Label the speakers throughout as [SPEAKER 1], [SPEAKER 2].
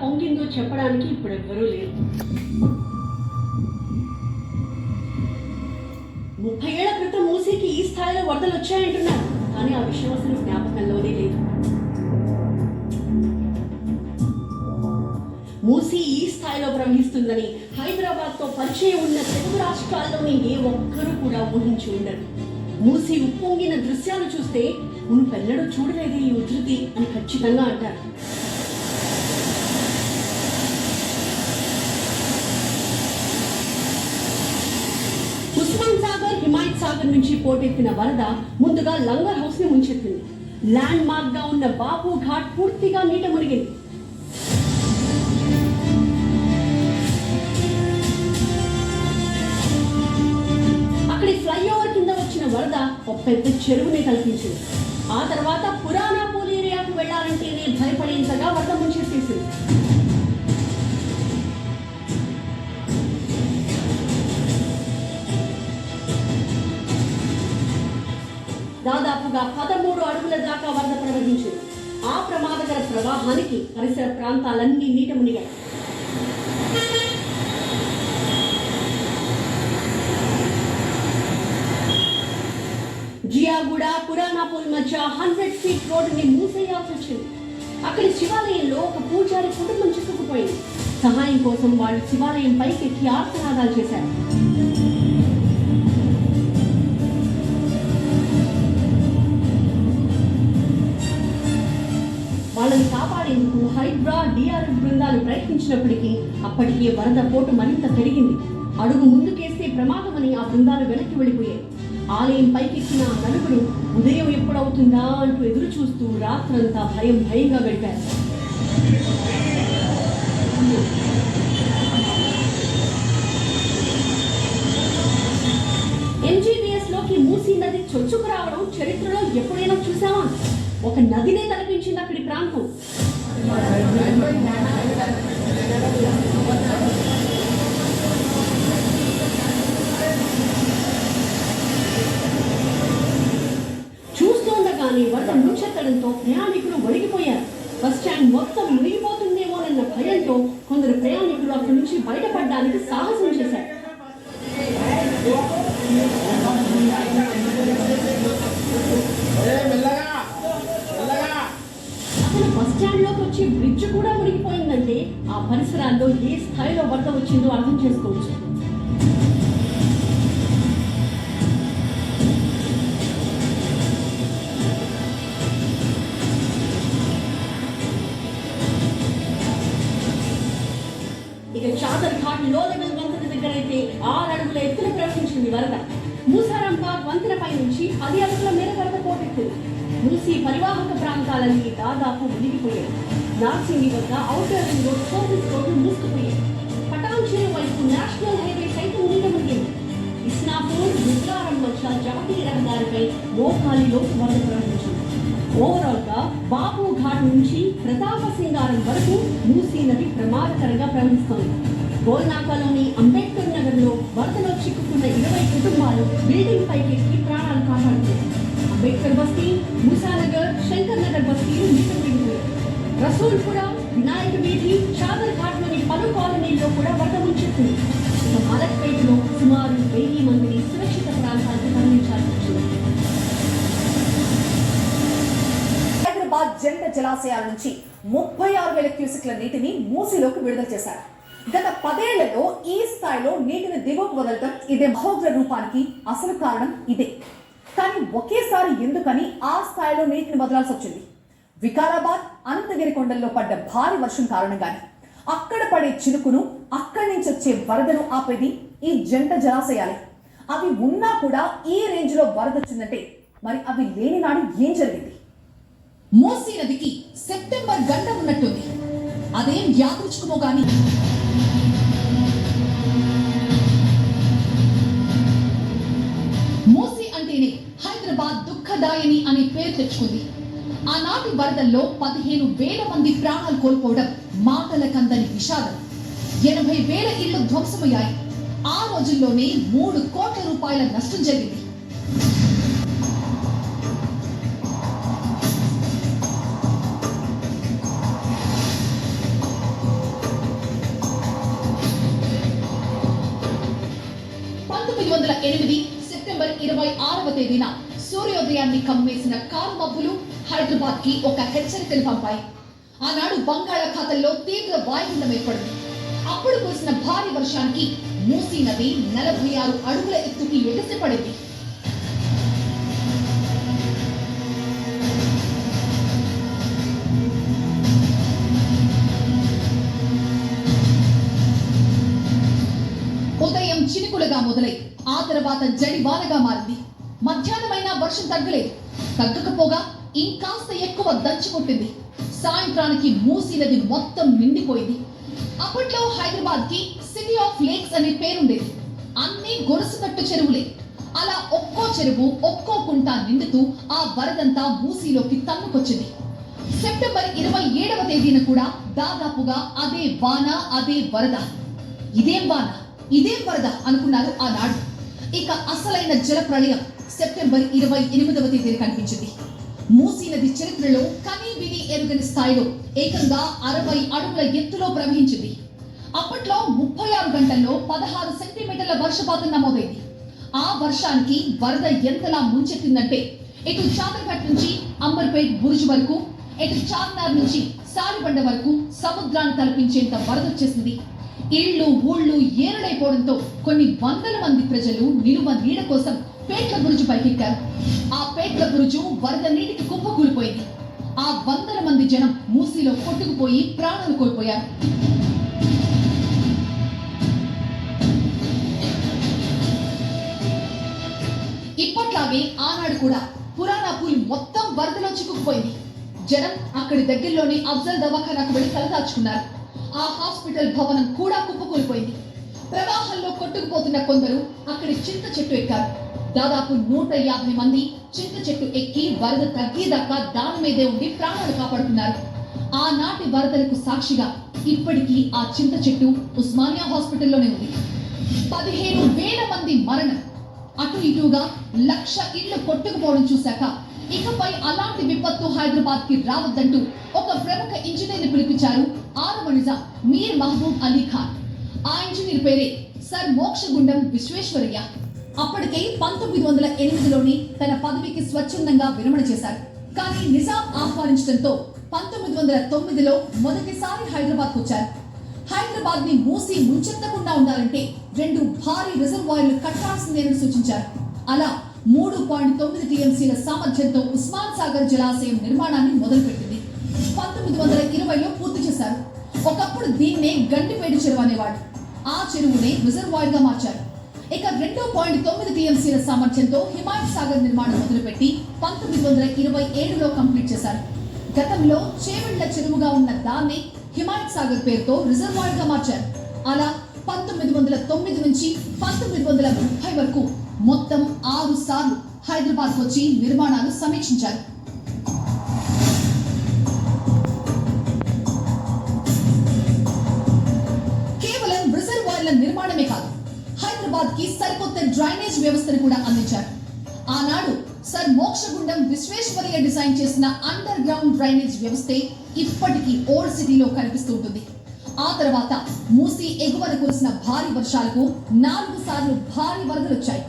[SPEAKER 1] పొంగిందో చెప్పడానికి ఇప్పుడెవ్వరూ లేరు. 30 ఏళ్ల క్రితం మూసీకి ఈ స్థాయిలో వరదలు వచ్చాయంటున్నారు, కానీ ఆ విషయం అసలు జ్ఞాపకంలోనే లేదు. మూసీ ఈ స్థాయిలో ప్రవహిస్తుందని హైదరాబాద్తో పరిచయం ఉన్న తెలుగు రాష్ట్రాల్లోని ఏ ఒక్కరూ కూడా ఊహించి ఉండరు. మూసీ ఉప్పొంగిన దృశ్యాలు చూస్తే మునుపెన్నడూ చూడలేదే ఈ ఉధృతి అని ఖచ్చితంగా అంటారు. ఉస్మాన్ సాగర్, హిమాయత్ సాగర్ నుంచి పోటెత్తిన వరద ముందుగా లంగర్ హౌస్ ని ముంచెత్తింది. ల్యాండ్ మార్క్ గా ఉన్న బాపు ఘాట్ పూర్తిగా నీట మునిగింది. అక్కడి ఫ్లైఓవర్ కింద వచ్చిన వరద ఒక పెద్ద చెరువుని కల్పించింది. ఆ తర్వాత పురాణాపూల్ ఏరియాకు వెళ్లాలంటేనే భయపడేంతగా వరద ముంచెత్తేసింది. దాదాపుగా 13 అడుగుల దాకా వరద ప్రవహించింది. ఆ ప్రమాదకర ప్రవాహానికి పరిసర ప్రాంతాలన్నీ నీట మునిగాయి. జియాగూడ, పురాణాపూల్ మధ్య 100 ఫీట్ రోడ్డుని మూసేయాల్సి వచ్చింది. అక్కడి శివాలయంలో ఒక పూజారి కుటుంబం చిక్కుకుపోయింది. సహాయం కోసం వాళ్ళు శివాలయం పైకెక్కి ఆర్తనాదాలు చేశారు. వాళ్ళని కాపాడేందుకు హైడ్రా, డిఆర్ఎఫ్ బృందాలు ప్రయత్నించినప్పటికీ అప్పటికే వరద పోటు మరింత పెరిగింది. అడుగు ముందుకేస్తే ప్రమాదమని ఆ బృందాలు వెనక్కి వెళ్ళిపోయాయి. ఆలయం పైకెక్కిన ఆ నలుగురు ఉదయం ఎప్పుడవుతుందా అంటూ ఎదురు చూస్తూ రాత్రంతా భయంగా గడిపారు. ఎంజీబీఎస్ లోకి మూసీ నది చొచ్చుకు రావడం చరిత్రలో ఎప్పుడైనా చూసామా? ఒక నదినే తలపించింది అక్కడి ప్రాంతం. చూస్తుండగానే వరద ముంచెత్తడంతో ప్రయాణికులు ఒడిగిపోయారు. బస్ స్టాండ్ మొత్తం మునిగిపోతుందేమోనన్న భయంతో కొందరు ప్రయాణికులు అక్కడి నుంచి బయటపడడానికి సాహసం చేశారు. అసలు బస్ స్టాండ్ లోకి వచ్చి బ్రిడ్జ్ కూడా మునిగిపోయిందంటే ఆ పరిసరాల్లో ఏ స్థాయిలో వరద వచ్చిందో అర్థం చేసుకోవచ్చు. ఇక చాదర్ ఘాట్ లో లెవెల్ వంతెన దగ్గర అయితే 6 అడుగుల ఎత్తున ప్రవహించింది వరద. మూసారాంబాగ్ వంతెనపై నుంచి 10 అడుగుల మేర వరద పోటెత్తింది. మూసీ పరివాహక ప్రాంతాలన్నీ దాదాపు మునిగిపోయాయి. నార్సింగి వద్ద ఔటర్ రింగ్ రోడ్, సర్వీస్ రోడ్లు మూసుకుపోయాయి. పటాన్చెరు వైపు నేషనల్ హైవే సైతం నీట మునిగింది. ఇస్నాపూర్, రుద్రారం మధ్య జాతీయ రహదారిపై మోకాలిలో వరద ప్రవహించింది. ఓవరాల్ గా బాపు ఘాట్ నుంచి ప్రతాప సింగారం వరకు మూసీ నది ప్రమాదకరంగా ప్రవహిస్తోంది. గోల్నాకాలోని అంబేద్కర్ నగర్ లో వరదలో చిక్కుకున్న 20 కుటుంబాలు బిల్డింగ్ పైకెక్కి ప్రాణాలు కాపాడుతున్నాయి. అంబేద్కర్ బస్తీ, మూసానగర్, శంకర్ నగర్ బస్తీలు నీట మునిగిపోయాయి. రసూల్పుర, వినాయక వీధి, చాదర్ ఘాట్ లోని పలు కాలనీల్లో కూడా వరద ముంచెత్తింది. ఇక మలక్పేటలో సుమారు 1000 మందిని సురక్షిత ప్రాంతాలకు తరలించాల్సి వచ్చింది.
[SPEAKER 2] జంట జలాశయాల నుంచి 36,000 క్యూసెక్ల నీటిని మూసీలోకి విడుదల చేశారు. గత 10 ఏళ్లలో ఈ స్థాయిలో నీటిని దిగువకు వదలటం ఇదే మహోగ్ర రూపానికి అసలు కారణం ఇదే. కానీ ఒకేసారి ఎందుకని ఆ స్థాయిలో నీటిని వదలాల్సి వచ్చింది? వికారాబాద్, అనంతగిరి కొండల్లో పడ్డ భారీ వర్షం కారణంగానే. అక్కడ పడే చినుకును, అక్కడి నుంచి వచ్చే వరదను ఆపేది ఈ జంట జలాశయాలే. అవి ఉన్నా కూడా ఈ రేంజ్ లో వరద వచ్చిందంటే మరి అవి లేని నాడు ఏం జరిగింది? మూసీ నదికి సెప్టెంబర్ గంట ఉన్నట్టుంది. అదేం యాదృచ్ఛికమో గాని మూసీ అంటేనే హైదరాబాద్ దుఃఖదాయని అనే పేరు తెచ్చుకుంది. ఆనాటి వరదల్లో 15,000 మంది ప్రాణాలు కోల్పోవడం మాటలకందని విషాదం. 80,000 ఇళ్లు ధ్వంసమయ్యాయి. ఆ రోజుల్లోనే 3 కోట్ల రూపాయల నష్టం జరిగింది. 2008 సెప్టెంబర్ 26వ తేదీన సూర్యోదయాన్ని కమ్మేసిన కారు మబ్బులు హైదరాబాద్ కి ఒక హెచ్చరికను పంపాయి. ఆనాడు బంగాళాఖాతంలో తీవ్ర వాయుగుండం ఏర్పడింది. అప్పుడు కురిసిన భారీ వర్షానికి మూసీ నది 46 అడుగుల ఎత్తుకి ఎగసిపడింది. ఉదయం చినుకులుగా మొదలై ఆ తర్వాత జడివానగా మారింది. మధ్యాహ్నమైనా వర్షం తగ్గకపోగా ఇంకాస్త ఎక్కువ దంచుకొట్టింది. సాయంత్రానికి మూసీ నది మొత్తం నిండిపోయింది. అప్పట్లో హైదరాబాద్ కి సిటీ ఆఫ్ లేక్స్ అనే పేరుండేది. అన్ని గొలుసుకట్టు చెరువులే. అలా ఒక్కో చెరువు ఒక్కో కుంట నిండుతూ ఆ వరదంతా మూసీలోకి తన్నుకొచ్చింది. సెప్టెంబర్ 27వ తేదీన కూడా దాదాపుగా అదే వాన, అదే వరద. ఇదేం వరద అనుకున్నారు ఆనాడు. ఇక అసలైన జల ప్రళయం సెప్టెంబర్ 28వ తేదీన కనిపించింది. మూసీ నది చరిత్రలో కనీ విని ఎరుగని స్థాయిలో ఏకంగా 60 అడుగుల ఎత్తులో ప్రవహించింది. అప్పట్లో 36 గంటల్లో 16 సెంటీమీటర్ల వర్షపాతం నమోదైంది. ఆ వర్షానికి వరద ఎంతలా ముంచెత్తిందంటే ఇటు చాదర్ఘట్ నుంచి అంబర్పేట్ బురుజు వరకు, ఇటు చార్మినార్ నుంచి సాలిబండ వరకు సముద్రాన్ని తలపించేంత వరదొచ్చేసింది. ఇళ్ళు ఊళ్ళు ఏరులైపోవడంతో కొన్ని వందల మంది ప్రజలు నిలువ నీడ కోసం పేట్ల బురుజు పైకెక్కారు. ఆ పేట్ల బురుజు వరద నీటికి కుప్పకూలిపోయింది. ఆ వందల మంది జనం మూసీలో కొట్టుకుపోయి ప్రాణాలు కోల్పోయారు. ఇప్పట్లాగే ఆనాడు కూడా పురాణాపూల్ మొత్తం వరదలో చిక్కుకుపోయింది. జనం అక్కడి దగ్గరలోని అఫ్జల్ దవాఖానాకు వెళ్లి తలదాచుకున్నారు. ఆ హాస్పిటల్ భవనం కూడా కుప్పకూలిపోయింది. ప్రవాహంలో కొట్టుకుపోతున్న కొందరు అక్కడి చింత చెట్టు ఎక్కారు. దాదాపు 150 మంది చింత చెట్టు ఎక్కి వరద తగ్గేదాకా దాని మీదే ఉండి ప్రాణాలు కాపాడుతున్నారు. ఆనాటి వరదలకు సాక్షిగా ఇప్పటికీ ఆ చింత చెట్టు ఉస్మానియా హాస్పిటల్లోనే ఉంది. 15,000 మంది మరణం, అటు ఇటుగా 1,00,000 ఇళ్లు కొట్టుకుపోవడం చూశాక ఇకపై అలాంటి విపత్తు హైదరాబాద్ కి రావద్దంటూ ఒక ప్రముఖ ఇంజనీర్ని పిలిపించారు 6వ నిజాం మీర్ మహబూబ్ అలీ ఖాన్. ఆ ఇంజనీర్ పేరే సర్ మోక్షగుండం విశ్వేశ్వరయ్య. అప్పటికే 1908లోని తన పదవికి స్వచ్ఛందంగా విరమణ చేశారు. కానీ నిజాం ఆహ్వానించడంతో 1909లో మొదటిసారి హైదరాబాద్కు వచ్చారు. హైదరాబాద్ ని మూసి ముంచెత్తకుండా ఉండాలంటే 2 భారీ రిజర్వాయర్లు కట్టాల్సిందేనని సూచించారు. అలా 3.9 టీఎంసీల సామర్థ్యంతో ఉస్మాన్ సాగర్ జలాశయం నిర్మాణాన్ని మొదలుపెట్టింది. 1920లో పూర్తి చేశారు. ఒకప్పుడు దీన్నే గండిపేట చెరువు అనేవాడు. ఆ చెరువునే రిజర్వాయర్ గా మార్చారు. ఇక 2.9 టీఎంసీల సామర్థ్యంతో హిమాయత్ సాగర్ నిర్మాణం మొదలుపెట్టి 1927లో కంప్లీట్ చేశారు. గతంలో చేవెళ్ల చెరువుగా ఉన్న దాన్ని హిమాయత్ సాగర్ పేరుతో రిజర్వాయర్ గా మార్చారు. అలా 1909 నుంచి 1930 వరకు మొత్తం 6 సార్లు హైదరాబాద్ వచ్చి నిర్మాణాలు సమీక్షించారు. కేవలం రిజర్వాయర్ల నిర్మాణమే కాదు, హైదరాబాద్ కి సరికొత్త డ్రైనేజ్ వ్యవస్థను కూడా అందించారు. ఆనాడు సర్ మోక్షగుండం విశ్వేశ్వరయ్య డిజైన్ చేసిన అండర్ గ్రౌండ్ డ్రైనేజ్ వ్యవస్థే ఇప్పటికీ ఓల్డ్ సిటీలో కనిపిస్తూ ఉంటుంది. ఆ తర్వాత మూసీ ఎగువన కురిసిన భారీ వర్షాలకు 4 సార్లు భారీ వరదలు వచ్చాయి.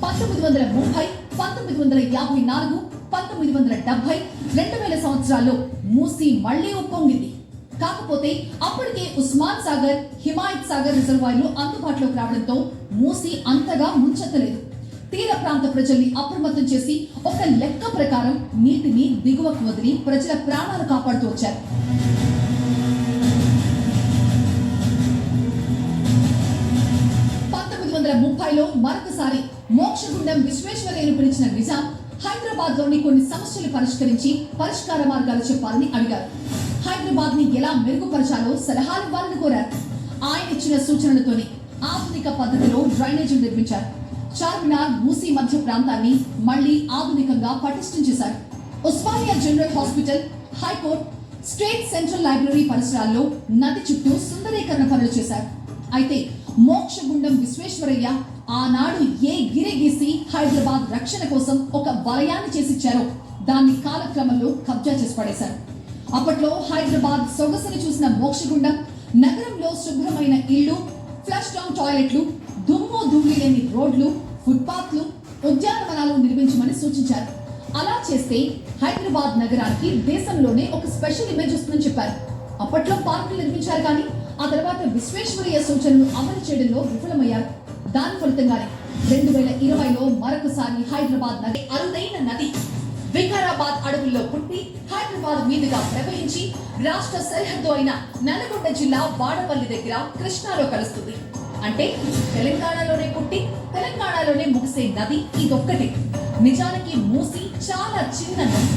[SPEAKER 2] 1930, 1954, 1970, 2000 సంవత్సరాల్లో మూసీ మళ్లీ ఉప్పొంగింది. కాకపోతే అప్పటికే ఉస్మాన్ సాగర్, హిమాయత్ సాగర్ రిజర్వాయర్లు అందుబాటులోకి రావడంతో మూసీ అంతగా ముంచెత్తలేదు. తీర ప్రాంత ప్రజల్ని అప్రమత్తం చేసి ఒక లెక్క ప్రకారం నీటిని దిగువకు వదిలి ప్రజల ప్రాణాలు కాపాడుతూ వచ్చారు. 1930లో మరొకసారి మోక్షగుండం విశ్వేశ్వరయ్యను పిలిచిన నిజాం హైదరాబాద్ లోని కొన్ని సమస్యలు పరిష్కరించి పరిష్కార మార్గాలు చెప్పాలని అడిగారు. హైదరాబాద్ ని ఎలా మెరుగుపరచాలో సలహాలు ఇవ్వాలని కోరారు. ఆయన ఇచ్చిన సూచనలతోనే ఆధునిక పద్ధతిలో డ్రైనేజీలు నిర్మించారు. చార్మినార్, మూసీ మధ్య ప్రాంతాన్ని మళ్లీ ఆధునికంగా పటిష్టం చేశారు. Osmania general hospital, high court, state central library పరిసరాల్లో నది చుట్టూ సుందరీకరణ పనులు చేశారు. అయితే మోక్షగుండం విశ్వేశ్వరయ్య ఆనాడు ఏ గిరి గీసి హైదరాబాద్ రక్షణ కోసం ఒక వలయాన్ని చేసిచ్చారో దాన్ని కాలక్రమంలో కబ్జా చేసి పడేశారు. అప్పట్లో హైదరాబాద్ సొగసుని చూసిన మోక్షగుండం నగరంలో శుభ్రమైన ఇళ్లు, ఫ్లష్ డౌన్ టాయిలెట్లు, దుమ్ము ధూళి లేని రోడ్లు, ఫుట్పాత్లు, ఉద్యానవనాలు నిర్మించమని సూచించారు. అలా చేస్తే హైదరాబాద్ నగరానికి దేశంలోనే ఒక స్పెషల్ ఇమేజ్ వస్తుందని చెప్పారు. అప్పట్లో పార్కులు నిర్మించారు, కానీ ఆ తర్వాత విశ్వేశ్వరయ్య సూచనలు అమలు చేయడంలో విఫలమయ్యారు. దాని ఫలితంగానే 2020లో మరొకసారి హైదరాబాద్ నది అరుదైన నది వికారాబాద్ అడవుల్లో పుట్టి హైదరాబాద్ మీదుగా ప్రవహించి రాష్ట్ర సరిహద్దు అయిన నల్గొండ జిల్లా వాడపల్లి దగ్గర కృష్ణాలో కలుస్తుంది. అంటే తెలంగాణలోనే పుట్టి తెలంగాణలోనే ముగిసే నది ఇదొక్కటే. నిజానికి మూసి చాలా చిన్న నది.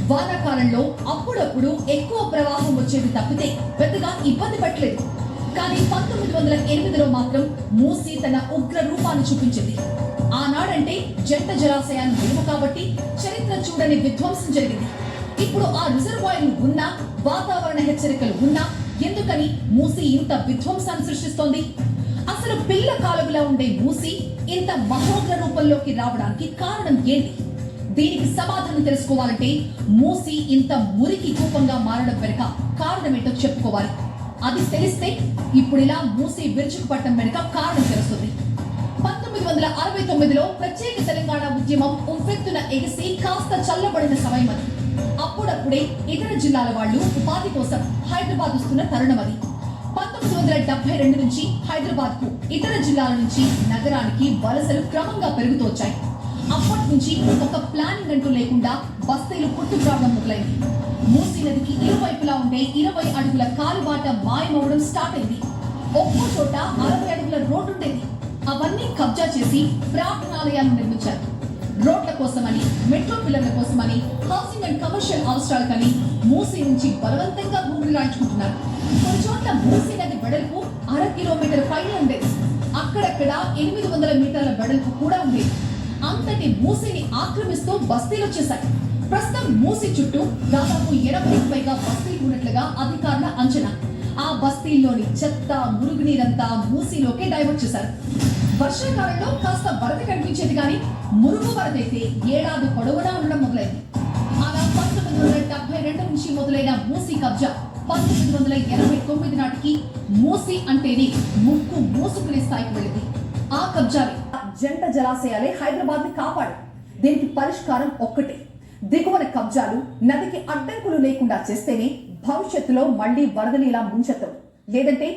[SPEAKER 2] వానాకాలంలో అప్పుడప్పుడు ఎక్కువ ప్రవాహం వచ్చేది తప్పితే పెద్దగా ఇబ్బంది పట్టలేదు. కానీ 1908లో మాత్రం మూసి తన ఉగ్ర రూపాన్ని చూపించింది. ఆనాడంటే జంట జలాశయాలు లేవు కాబట్టి చరిత్ర చూడని విధ్వంసం జరిగింది. ఇప్పుడు ఆ రిజర్వాయర్లు ఉన్నా, వాతావరణ హెచ్చరికలు ఉన్నా ఎందుకని మూసి ఇంత విధ్వంసాన్ని సృష్టిస్తోంది? అసలు పిల్ల కాలువలా ఉండే మూసి ఇంత మహోగ్ర రూపంలోకి రావడానికి కారణం ఏంటి? దీనికి సమాధానం తెలుసుకోవాలంటే మూసి ఇంత మురికి కూపంగా మారడం వెనుక కారణమేంటో చెప్పుకోవాలి. అది తెలిస్తే ఇప్పుడు ఇలా మూసి విరుచుకుపడటం వెనుక కారణం తెలుస్తుంది. 1969లో ప్రత్యేక తెలంగాణ ఉద్యమం ఉవ్వెత్తున ఎగిసి కాస్త చల్లబడిన సమయం అది. అప్పుడప్పుడే ఇతర జిల్లాల వాళ్ళు ఉపాధి కోసం హైదరాబాద్ వస్తున్న తరుణం అది. 1972 నుంచి హైదరాబాద్ కు ఇతర జిల్లాల నుంచి నగరానికి వలసలు క్రమంగా పెరుగుతూ వచ్చాయి. అప్పటి నుంచి ఒక ప్లానింగ్ అంటూ లేకుండా బస్తీలు పుట్టుకురావడం మొదలైంది. మూసీ నదికి ఇరువైపులా ఉండే 20 అడుగుల కాలుబాట మాయమవడం స్టార్ట్ అయింది. ఒక్కో చోట 60 అడుగుల రోడ్డు ఉండేది. అవన్నీ కబ్జా చేసి ప్రార్థనాలయాలు నిర్మించారు. రోడ్ల కోసమని, మెట్రో పిల్లర్ల కోసమని, హౌసింగ్ అండ్ కమర్షియల్ అవసరాలకని మూసీ నుంచి బలవంతంగా భూములు రాయించుకుంటున్నారు. కొన్ని చోట్ల మూసీ నది వెడల్పు 1/2 కిలోమీటర్ పైన ఉండేది. అక్కడక్కడ 800 మీటర్ల వెడల్పు కూడా ఉండేది. అంతటి మూసీని ఆక్రమిస్తూ బస్తీలు వచ్చేశాయి. ప్రస్తుతం మూసీ చుట్టూ దాదాపు 80కి పైగా బస్తీలు ఉన్నట్లుగా అధికారుల అంచనా. ఆ బస్తీల్లోని చెత్త, మురుగునీరంతా మూసీలోకే డైవర్ట్ చేశారు. వర్షాకాలంలో కాస్త వరద కనిపించేది, కానీ మురుగు వరదైతే ఏడాది పొడవునా ఉండడం మొదలైంది. అలా 1972 నుంచి మొదలైన మూసీ కబ్జా 1989 నాటికి మూసీ అంటేనే ముక్కు మూసుకునే స్థాయికి వెళ్ళింది. ఆ కబ్జాని జంట జలాశయాలే హైదరాబాద్ ని కాపాడు. దీనికి పరిష్కారం ఒక్కటే. దిగువన కబ్జాలు, నదికి అడ్డంకులు లేకుండా చేస్తేనే భవిష్యత్తులో మళ్లీ వరదలు ఇలా ముంచెత్తవు. లేదంటే